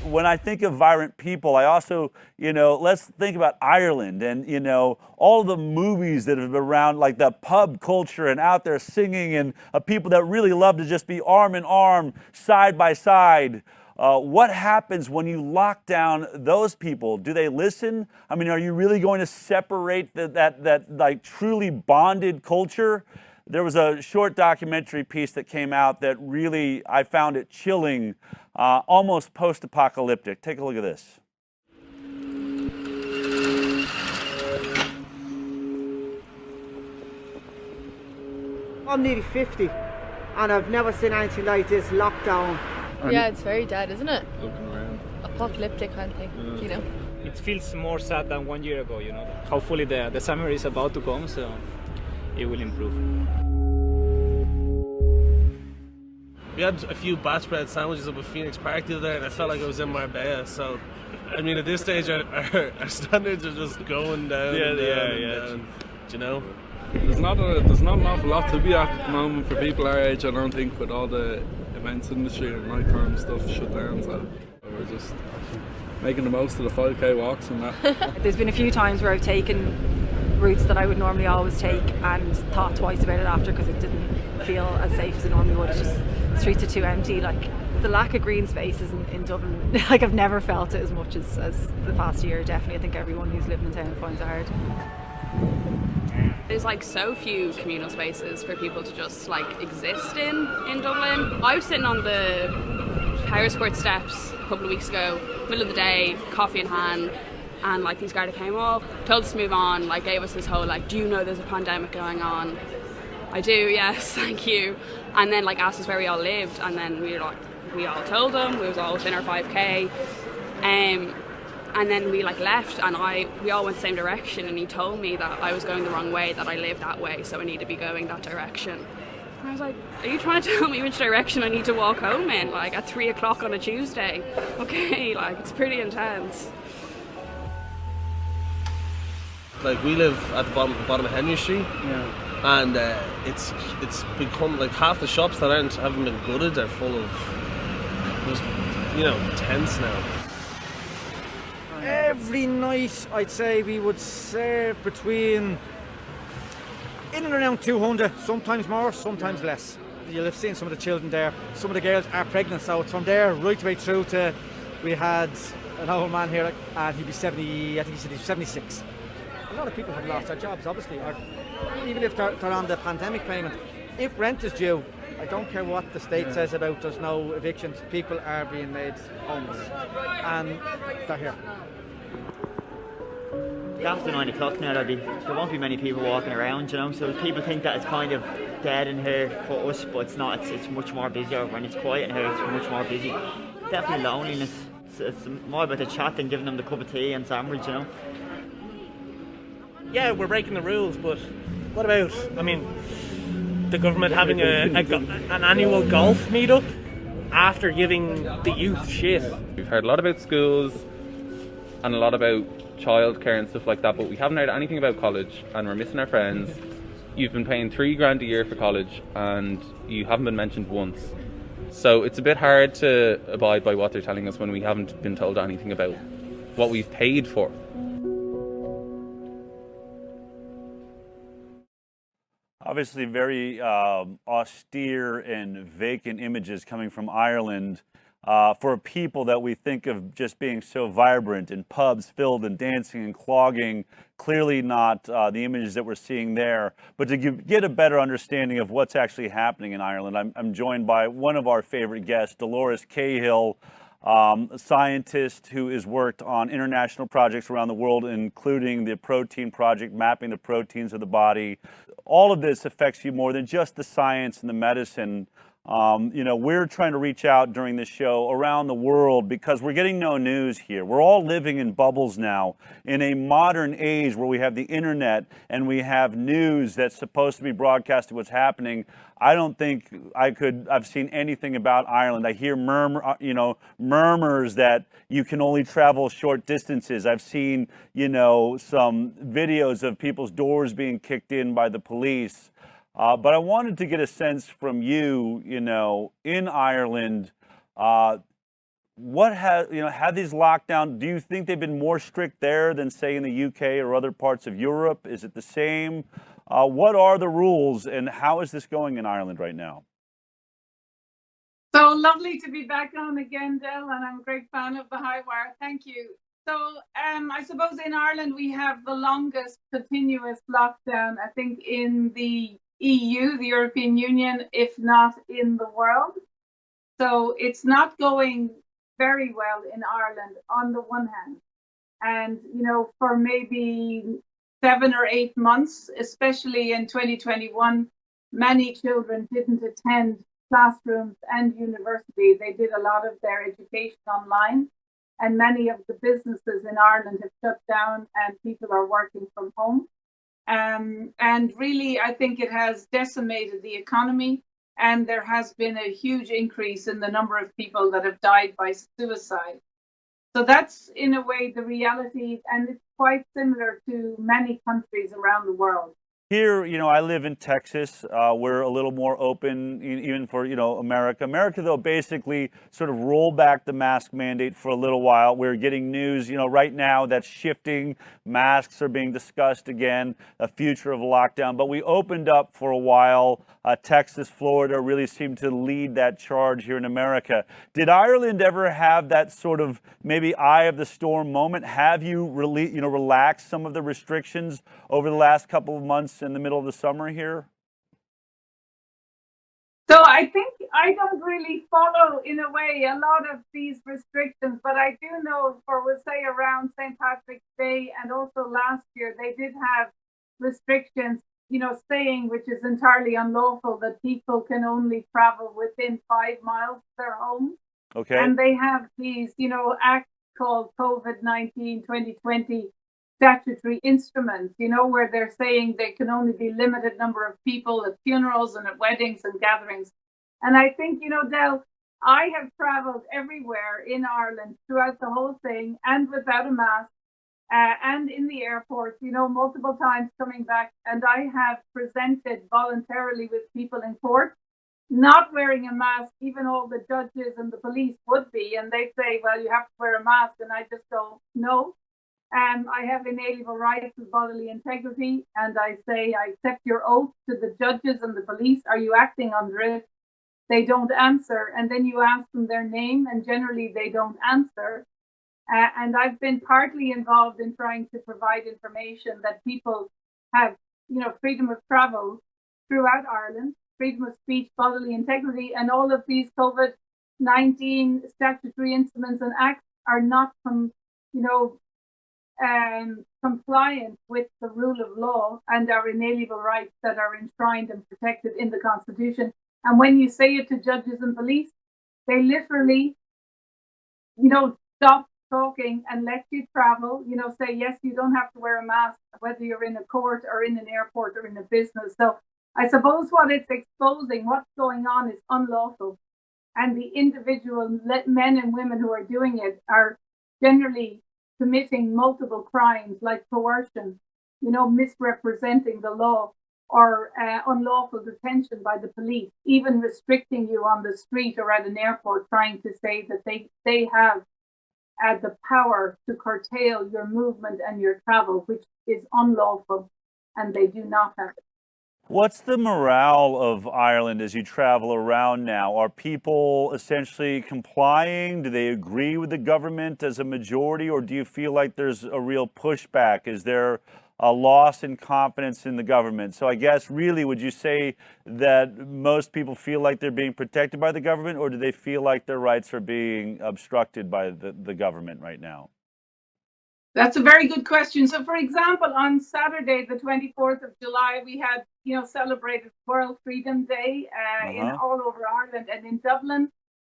when I think of vibrant people, I also, let's think about Ireland and, all the movies that have been around, like the pub culture and out there singing, and people that really love to just be arm in arm, side by side. What happens when you lock down those people? Do they listen? I mean, are you really going to separate that like truly bonded culture? There was a short documentary piece that came out that really, I found it chilling, almost post-apocalyptic. Take a look at this. I'm nearly 50 and I've never seen anything like this lockdown. Yeah, it's very dead, isn't it? Apocalyptic kind of thing, It feels more sad than 1 year ago, Hopefully the summer is about to come, so it will improve. We had a few batch bread sandwiches up at Phoenix Park the other day, and I felt like I was in Marbella. So, I mean, at this stage, our standards are just going down. Down, There's not an awful lot to be at the moment for people our age, I don't think, with all the events industry and nighttime stuff shut down. So we're just making the most of the 5k walks and that. There's been a few times where I've taken routes that I would normally always take and thought twice about it after because it didn't feel as safe as it normally would. It's just streets are too empty. Like the lack of green spaces in Dublin, like I've never felt it as much as the past year. Definitely, I think everyone who's living in town finds it hard. There's like so few communal spaces for people to just like exist in Dublin. I was sitting on the Power Court steps a couple of weeks ago, middle of the day, coffee in hand, and like these guys came up, told us to move on, like gave us this whole like, do you know there's a pandemic going on? I do, yes, thank you. And then like asked us where we all lived, and then we all told them, we was all within our 5k. And then we like left, and we all went the same direction, and he told me that I was going the wrong way, that I lived that way, so I need to be going that direction. And I was like, are you trying to tell me which direction I need to walk home in, like at 3 o'clock on a Tuesday? Okay, like it's pretty intense. Like we live at the bottom of Henry Street, and it's become like half the shops that haven't been gutted are full of just tents now. Every night I'd say we would serve between in and around 200, sometimes more, sometimes less. You'll have seen some of the children there. Some of the girls are pregnant, so it's from there right the way through to, we had an old man here and he'd be 70, I think he said he's 76. A lot of people have lost their jobs, obviously, or even if they're on the pandemic payment. If rent is due, I don't care what the state says about there's no evictions, people are being made homeless, and they're here. After 9 o'clock now, there won't be many people walking around, so people think that it's kind of dead in here for us, but it's not. It's much more busier. When it's quiet in here, it's much more busy. Definitely loneliness. It's more about the chat than giving them the cup of tea and sandwich, Yeah, we're breaking the rules, but what about, the government having an annual golf meetup after giving the youth shit? We've heard a lot about schools and a lot about childcare and stuff like that, but we haven't heard anything about college, and we're missing our friends. You've been paying $3,000 a year for college and you haven't been mentioned once. So it's a bit hard to abide by what they're telling us when we haven't been told anything about what we've paid for. Obviously very austere and vacant images coming from Ireland for a people that we think of just being so vibrant and pubs filled and dancing and clogging. Clearly not the images that we're seeing there. But to get a better understanding of what's actually happening in Ireland, I'm joined by one of our favorite guests, Dolores Cahill, a scientist who has worked on international projects around the world, including the Protein Project, mapping the proteins of the body. All of this affects you more than just the science and the medicine. We're trying to reach out during this show around the world because we're getting no news here. We're all living in bubbles now in a modern age where we have the internet and we have news that's supposed to be broadcasted what's happening. I don't think I've seen anything about Ireland. I hear murmurs that you can only travel short distances. I've seen, some videos of people's doors being kicked in by the police. But I wanted to get a sense from you, in Ireland, what have these lockdowns, do you think they've been more strict there than say in the UK or other parts of Europe? Is it the same? What are the rules and how is this going in Ireland right now? So lovely to be back on again, Del, and I'm a great fan of the High Wire. Thank you. So I suppose in Ireland we have the longest continuous lockdown, I think, in the EU, the European Union, if not in the world. So it's not going very well in Ireland on the one hand. And, for maybe 7 or 8 months, especially in 2021, many children didn't attend classrooms and university. They did a lot of their education online. And many of the businesses in Ireland have shut down and people are working from home. And really, I think it has decimated the economy. And there has been a huge increase in the number of people that have died by suicide. So that's, in a way, the reality. And it's quite similar to many countries around the world. Here, I live in Texas. We're a little more open, even for, America. America, though, basically sort of rolled back the mask mandate for a little while. We're getting news, right now that's shifting. Masks are being discussed again, a future of lockdown. But we opened up for a while. Texas, Florida really seemed to lead that charge here in America. Did Ireland ever have that sort of maybe eye of the storm moment? Have you really, relaxed some of the restrictions over the last couple of months in the middle of the summer here? So I think I don't really follow, in a way, a lot of these restrictions, but I do know we'll say around St. Patrick's Day and also last year, they did have restrictions, saying, which is entirely unlawful, that people can only travel within 5 miles of their home. Okay. And they have these, acts called COVID-19 2020 statutory instruments, where they're saying there can only be limited number of people at funerals and at weddings and gatherings. And I think, Del, I have traveled everywhere in Ireland throughout the whole thing and without a mask and in the airport, multiple times coming back. And I have presented voluntarily with people in court, not wearing a mask. Even all the judges and the police would be, and they say, well, you have to wear a mask. And I just go, no. I have inalienable rights of bodily integrity, and I say I accept your oath to the judges and the police. Are you acting under it? They don't answer, and then you ask them their name, and generally they don't answer. And I've been partly involved in trying to provide information that people have, freedom of travel throughout Ireland, freedom of speech, bodily integrity, and all of these COVID-19 statutory instruments and acts are not compliant with the rule of law and our inalienable rights that are enshrined and protected in the Constitution. And when you say it to judges and police, they literally, stop talking and let you travel, say, yes, you don't have to wear a mask, whether you're in a court or in an airport or in a business. So I suppose what it's exposing, what's going on is unlawful. And the individual men and women who are doing it are generally committing multiple crimes like coercion, misrepresenting the law, or unlawful detention by the police, even restricting you on the street or at an airport, trying to say that they have the power to curtail your movement and your travel, which is unlawful, and they do not have it. What's the morale of Ireland as you travel around now? Are people essentially complying? Do they agree with the government as a majority, or do you feel like there's a real pushback? Is there a loss in confidence in the government? So I guess really, would you say that most people feel like they're being protected by the government, or do they feel like their rights are being obstructed by the government right now? That's a very good question. So, for example, on Saturday, the 24th of July, we had, celebrated World Freedom Day in all over Ireland, and in Dublin,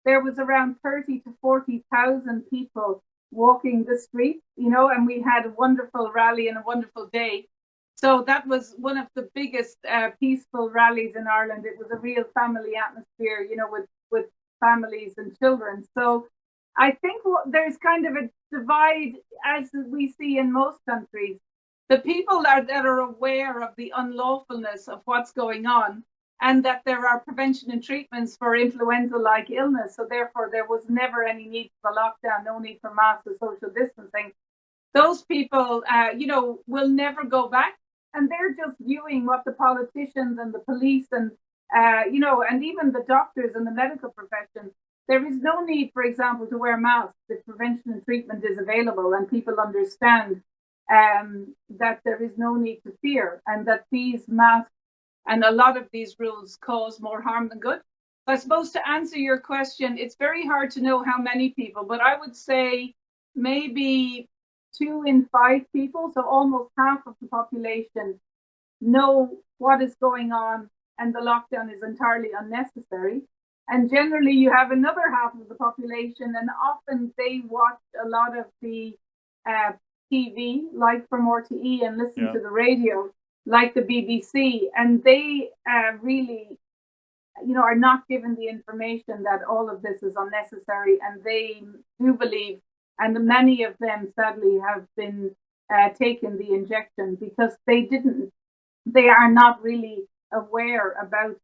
there was around 30 to 40,000 people walking the streets, and we had a wonderful rally and a wonderful day. So that was one of the biggest peaceful rallies in Ireland. It was a real family atmosphere, with families and children. So I think there's kind of a divide, as we see in most countries. The people that are aware of the unlawfulness of what's going on and that there are prevention and treatments for influenza-like illness. So therefore, there was never any need for the lockdown, no need for mask or social distancing. Those people, will never go back, and they're just viewing what the politicians and the police and, and even the doctors and the medical profession. There is no need, for example, to wear masks if prevention and treatment is available and people understand that there is no need to fear, and that these masks and a lot of these rules cause more harm than good. I suppose to answer your question, it's very hard to know how many people, but I would say maybe 2 in 5 people, so almost half of the population, know what is going on and the lockdown is entirely unnecessary. And generally you have another half of the population, and often they watch a lot of the TV, like from RTE, and listen to the radio, like the BBC, and they really, are not given the information that all of this is unnecessary, and they do believe, and many of them sadly have been taken the injection because they are not really aware about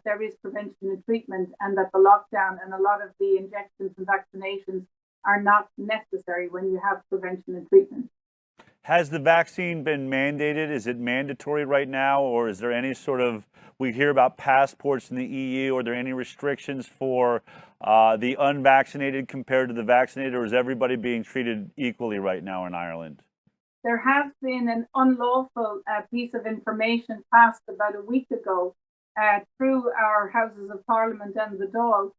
there is prevention and treatment, and that the lockdown and a lot of the injections and vaccinations are not necessary when you have prevention and treatment. Has the vaccine been mandated? Is it mandatory right now, or is there any sort of, we hear about passports in the EU, are there any restrictions for the unvaccinated compared to the vaccinated, or is everybody being treated equally right now in Ireland? There has been an unlawful piece of information passed about a week ago through our Houses of Parliament and the Dáil,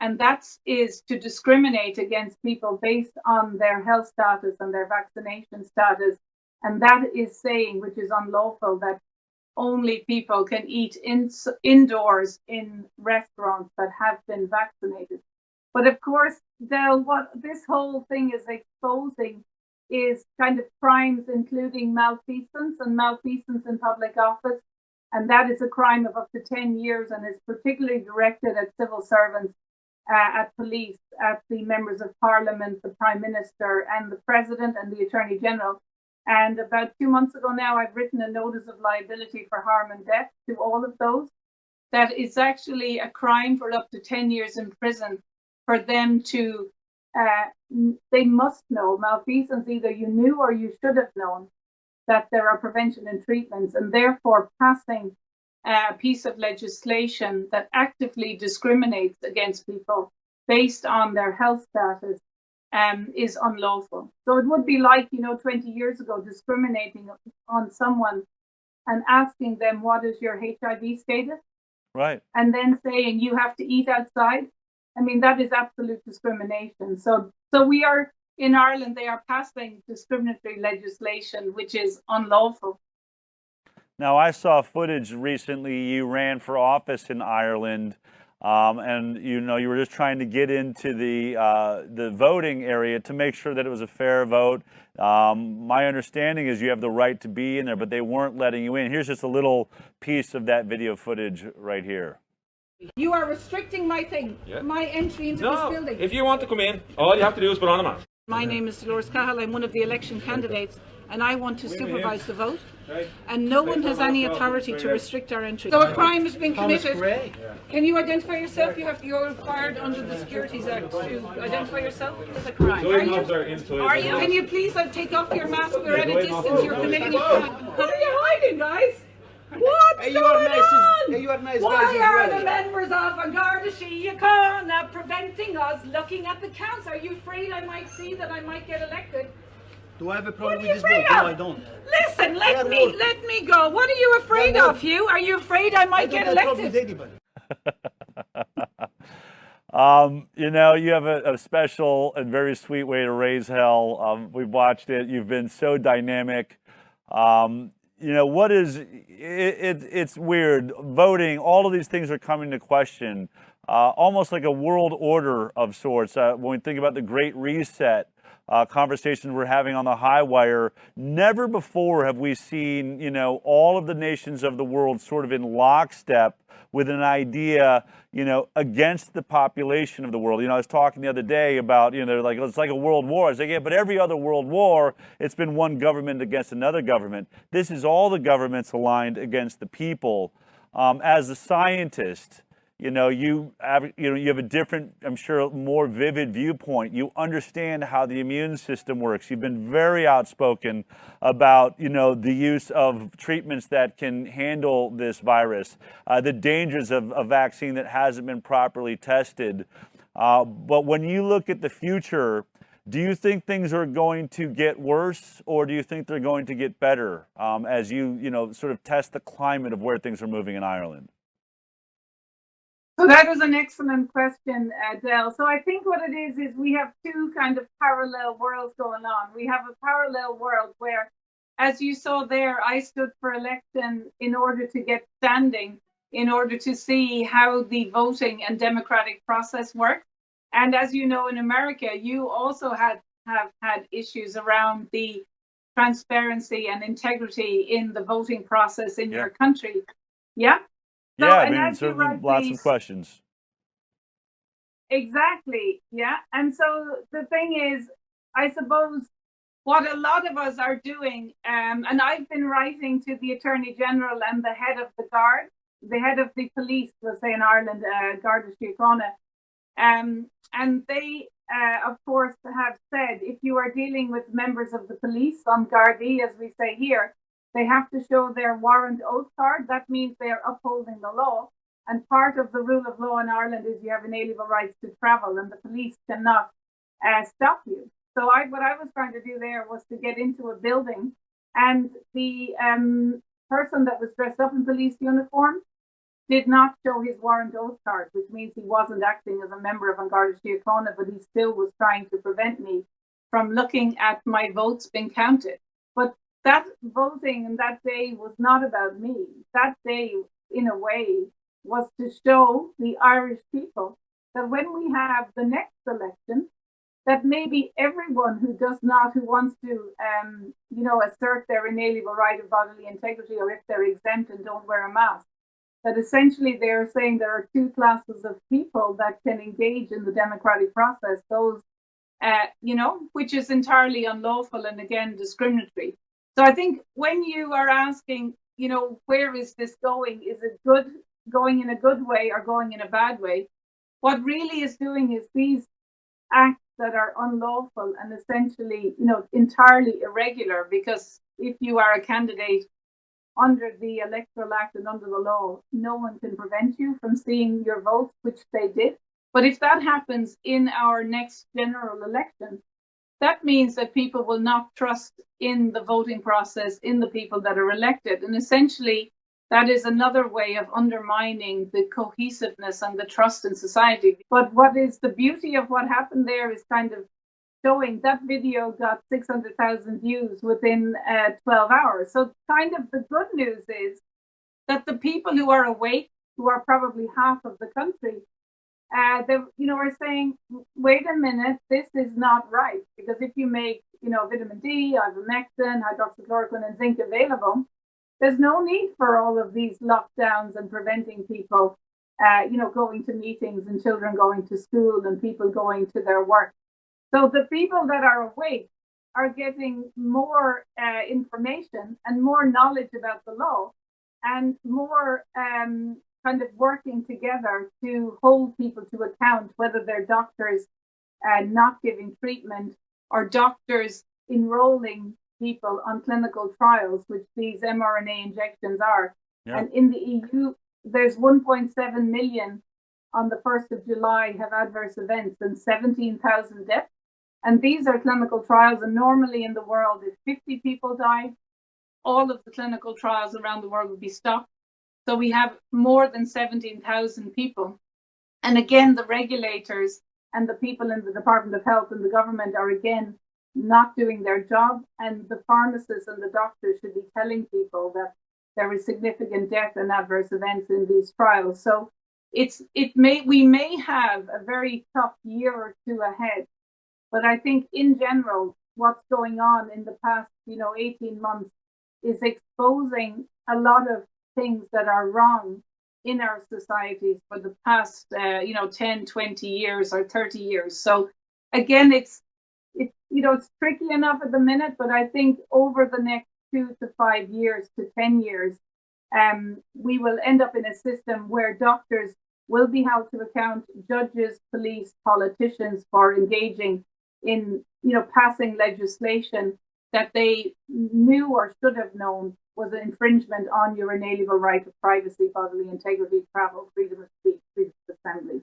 and that is to discriminate against people based on their health status and their vaccination status. And that is saying, which is unlawful, that only people can eat indoors in restaurants that have been vaccinated. But of course, Del, what this whole thing is exposing is kind of crimes including malfeasance and malfeasance in public office. And that is a crime of up to 10 years and is particularly directed at civil servants, at police, at the members of parliament, the prime minister and the president and the attorney general. And about 2 months ago now, I've written a notice of liability for harm and death to all of those. That is actually a crime for up to 10 years in prison for them to, they must know malfeasance, either you knew or you should have known that there are prevention and treatments, and therefore passing a piece of legislation that actively discriminates against people based on their health status is unlawful. So it would be like, 20 years ago, discriminating on someone and asking them, what is your HIV status? Right. And then saying you have to eat outside. I mean, that is absolute discrimination. So we are, in Ireland, they are passing discriminatory legislation, which is unlawful. Now, I saw footage recently. You ran for office in Ireland, and you were just trying to get into the voting area to make sure that it was a fair vote. My understanding is you have the right to be in there, but they weren't letting you in. Here's just a little piece of that video footage right here. You are restricting my entry into this building. If you want to come in, all you have to do is put on a mask. My name is Dolores Cahill. I'm one of the election candidates, and I want to supervise the vote. And no one has any authority to restrict our entry. So a crime has been committed. Can you identify yourself? You're required under the Securities Act to identify yourself as a crime. Are you? Can you please take off your mask? We're at a distance. You're committing a crime. What are you hiding, guys? What's going on? Why are the members of An Garda Síochána preventing us looking at the counts? Are you afraid I might see that I might get elected? Do I have a problem with this vote? No, I don't. Listen, let me go. What are you afraid of, Hugh? Are you afraid I might get elected? You have a special and very sweet way to raise hell. We've watched it. You've been so dynamic. It's weird. Voting, all of these things are coming to question, almost like a world order of sorts. When we think about the Great Reset, conversations we're having on the high wire, never before have we seen, all of the nations of the world sort of in lockstep with an idea, against the population of the world. I was talking the other day about, they're like, it's like a world war. I was like, yeah, but every other world war, it's been one government against another government. This is all the governments aligned against the people. As a scientist, you have a different, I'm sure, more vivid viewpoint. You understand how the immune system works. You've been very outspoken about, the use of treatments that can handle this virus, the dangers of a vaccine that hasn't been properly tested. But when you look at the future, do you think things are going to get worse, or do you think they're going to get better as you sort of test the climate of where things are moving in Ireland? So that was an excellent question, Del. So I think what it is we have two kind of parallel worlds going on. We have a parallel world where, as you saw there, I stood for election in order to get standing, in order to see how the voting and democratic process works. And as you know, in America, you also have had issues around the transparency and integrity in the voting process in your country. Yeah? So, yeah, certainly lots of questions. Exactly, yeah. And so the thing is, I suppose what a lot of us are doing, and I've been writing to the Attorney General and the head of the Guard, the head of the police, let's say in Ireland, Garda Síochána, and they, of course, have said if you are dealing with members of the police on Gardaí, as we say here, they have to show their warrant oath card. That means they are upholding the law. And part of the rule of law in Ireland is you have inalienable rights to travel, and the police cannot stop you. So what I was trying to do there was to get into a building, and the person that was dressed up in police uniform did not show his warrant oath card, which means he wasn't acting as a member of Garda Síochána, but he still was trying to prevent me from looking at my votes being counted. But that voting and that day was not about me. That day, in a way, was to show the Irish people that when we have the next election, that maybe everyone who wants to, assert their inalienable right of bodily integrity, or if they're exempt and don't wear a mask, that essentially they're saying there are two classes of people that can engage in the democratic process, those, which is entirely unlawful and, again, discriminatory. So I think when you are asking, where is this going? Is it going in a good way or going in a bad way? What really is doing is these acts that are unlawful and essentially, entirely irregular, because if you are a candidate under the Electoral Act and under the law, no one can prevent you from seeing your vote, which they did. But if that happens in our next general election, that means that people will not trust in the voting process, in the people that are elected. And essentially, that is another way of undermining the cohesiveness and the trust in society. But what is the beauty of what happened there is kind of showing that video got 600,000 views within 12 hours. So kind of the good news is that the people who are awake, who are probably half of the country, are saying, wait a minute, this is not right. Because if you make, vitamin D, ivermectin, hydroxychloroquine, and zinc available, there's no need for all of these lockdowns and preventing people, going to meetings and children going to school and people going to their work. So the people that are awake are getting more information and more knowledge about the law, and more kind of working together to hold people to account, whether they're doctors not giving treatment or doctors enrolling people on clinical trials, which these mRNA injections are. Yeah. And in the EU, there's 1.7 million on the 1st of July have adverse events and 17,000 deaths. And these are clinical trials. And normally in the world, if 50 people die, all of the clinical trials around the world would be stopped. So we have more than 17,000 people. And again, the regulators and the people in the Department of Health and the government are again not doing their job. And the pharmacists and the doctors should be telling people that there is significant death and adverse events in these trials. So we may have a very tough year or two ahead. But I think in general, what's going on in the past, 18 months is exposing a lot of things that are wrong in our societies for the past, 10, 20 years or 30 years. So again, it's tricky enough at the minute, but I think over the next 2 to 5 years to 10 years, we will end up in a system where doctors will be held to account, judges, police, politicians, for engaging in, passing legislation that they knew or should have known was an infringement on your inalienable right of privacy, bodily integrity, travel, freedom of speech, freedom of assembly.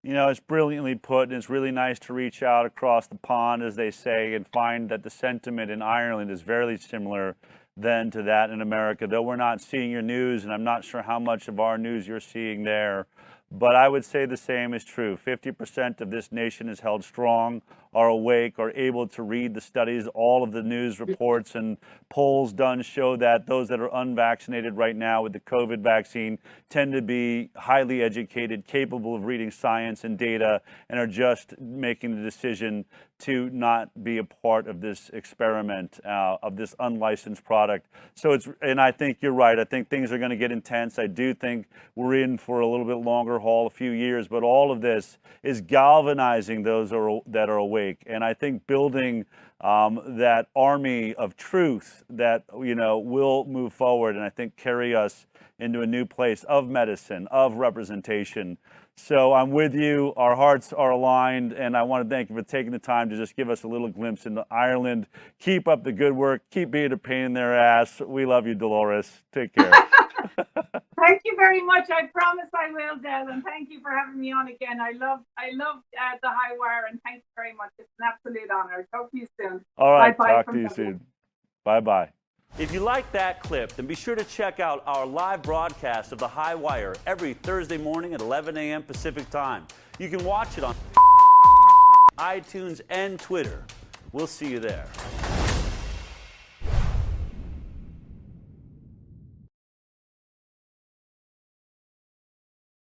It's brilliantly put, and it's really nice to reach out across the pond, as they say, and find that the sentiment in Ireland is very similar then to that in America, though we're not seeing your news, and I'm not sure how much of our news you're seeing there. But I would say the same is true. 50% of this nation is held strong, are awake, are able to read the studies. All of the news reports and polls done show that those that are unvaccinated right now with the COVID vaccine tend to be highly educated, capable of reading science and data, and are just making the decision to not be a part of this experiment, of this unlicensed product. And I think you're right. I think things are going to get intense. I do think we're in for a little bit longer haul, a few years, but all of this is galvanizing those that are awake. And I think building that army of truth that, will move forward and I think carry us into a new place of medicine, of representation. So I'm with you. Our hearts are aligned, and I want to thank you for taking the time to just give us a little glimpse into Ireland. Keep up the good work. Keep being a pain in their ass. We love you, Dolores. Take care. Thank you very much. I promise I will, Del, and thank you for having me on again. I love the High Wire, and thanks very much. It's an absolute honor. Talk to you soon. All right. Bye-bye Talk to you soon. Bye-bye. If you like that clip, then be sure to check out our live broadcast of The High Wire every Thursday morning at 11 a.m. Pacific Time. You can watch it on iTunes and Twitter. We'll see you there.